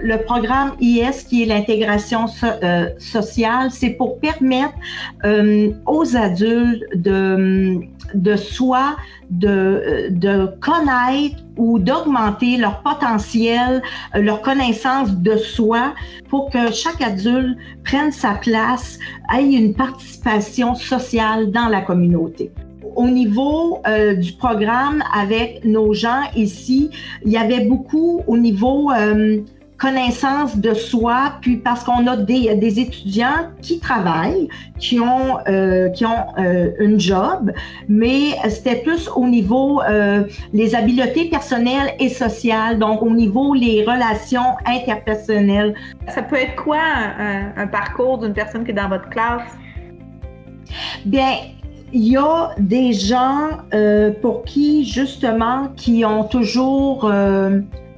le programme IS, qui est l'intégration sociale, c'est pour permettre aux adultes de soi de connaître ou d'augmenter leur potentiel, leur connaissance de soi pour que chaque adulte prenne sa place, ait une participation sociale dans la communauté. Au niveau du programme avec nos gens ici, il y avait beaucoup au niveau connaissance de soi, puis parce qu'on a des étudiants qui travaillent, qui ont une job, mais c'était plus au niveau les habiletés personnelles et sociales, donc au niveau les relations interpersonnelles. Ça peut être quoi un parcours d'une personne qui est dans votre classe? Bien, il y a des gens pour qui, justement, qui ont toujours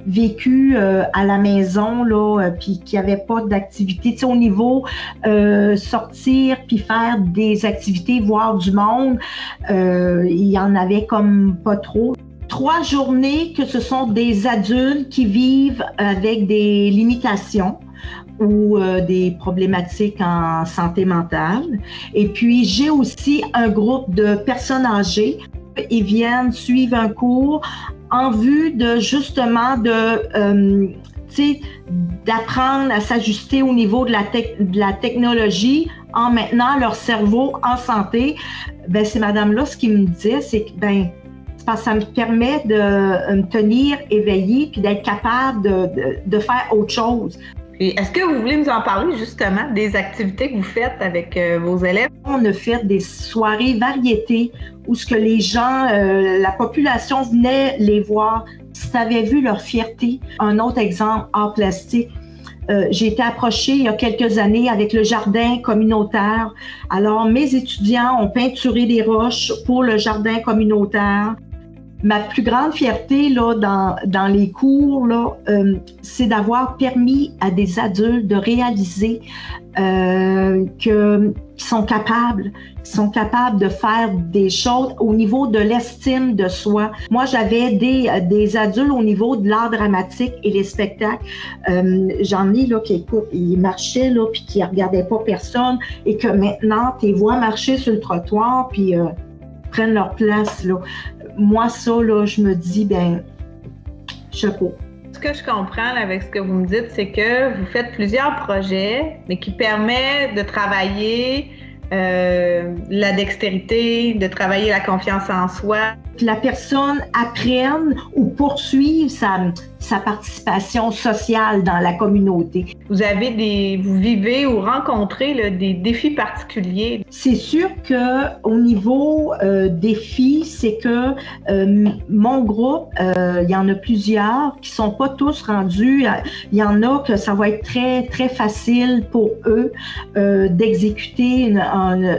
vécu à la maison, là, puis qui n'avaient pas d'activité. Tu sais, au niveau sortir puis faire des activités, voir du monde, il y en avait comme pas trop. 3 journées que ce sont des adultes qui vivent avec des limitations ou des problématiques en santé mentale. Et puis, j'ai aussi un groupe de personnes âgées. Ils viennent suivre un cours en vue de, justement, d'apprendre à s'ajuster au niveau de la technologie en maintenant leur cerveau en santé. Ben, ces madames-là, ce qu'ils me disaient, c'est que, ça me permet de me tenir éveillée puis d'être capable de faire autre chose. Et est-ce que vous voulez nous en parler justement des activités que vous faites avec vos élèves? On a fait des soirées variétés où ce que les gens, la population venait les voir, si tu avais vu leur fierté. Un autre exemple, art plastique. J'ai été approchée il y a quelques années avec le jardin communautaire. Alors, mes étudiants ont peinturé des roches pour le jardin communautaire. Ma plus grande fierté là, dans les cours, là, c'est d'avoir permis à des adultes de réaliser qu'ils sont capables de faire des choses au niveau de l'estime de soi. Moi, j'avais des adultes au niveau de l'art dramatique et les spectacles. J'en ai là, qui écoutent, ils marchaient là, puis qui regardaient pas personne et que maintenant, tu les vois marcher sur le trottoir puis prennent leur place, là. Moi, ça, là, je me dis, chapeau. Ce que je comprends là, avec ce que vous me dites, c'est que vous faites plusieurs projets, mais qui permettent de travailler la dextérité, de travailler la confiance en soi. Que la personne apprenne ou poursuive sa participation sociale dans la communauté. Vous vivez ou rencontrez là, des défis particuliers? C'est sûr qu'au niveau défis, c'est que mon groupe, il y en a plusieurs qui sont pas tous rendus. Il y en a que ça va être très, très facile pour eux d'exécuter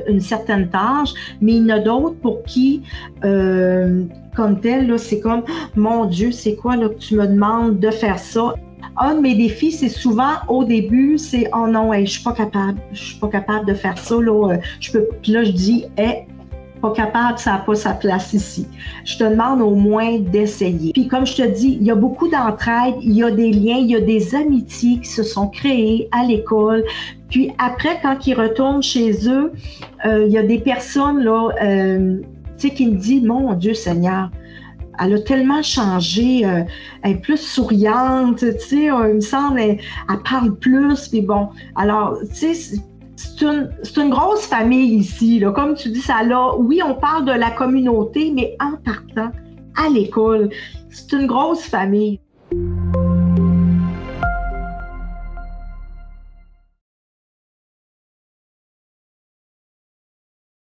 une certaine tâche, mais il y en a d'autres pour qui comme tel, là, c'est comme, mon Dieu, c'est quoi là, que tu me demandes de faire ça? Un de mes défis, c'est souvent au début, c'est « Oh non, je suis pas capable de faire ça. » Là, puis là, je dis « Pas capable, ça n'a pas sa place ici. » Je te demande au moins d'essayer. Puis comme je te dis, il y a beaucoup d'entraide, il y a des liens, il y a des amitiés qui se sont créées à l'école. Puis après, quand ils retournent chez eux, il y a des personnes là, qui me disent « Mon Dieu Seigneur, elle a tellement changé, elle est plus souriante, il me semble, elle parle plus. » Puis bon, alors, c'est une grosse famille ici, là. Comme tu dis, oui, on parle de la communauté, mais en partant à l'école, c'est une grosse famille.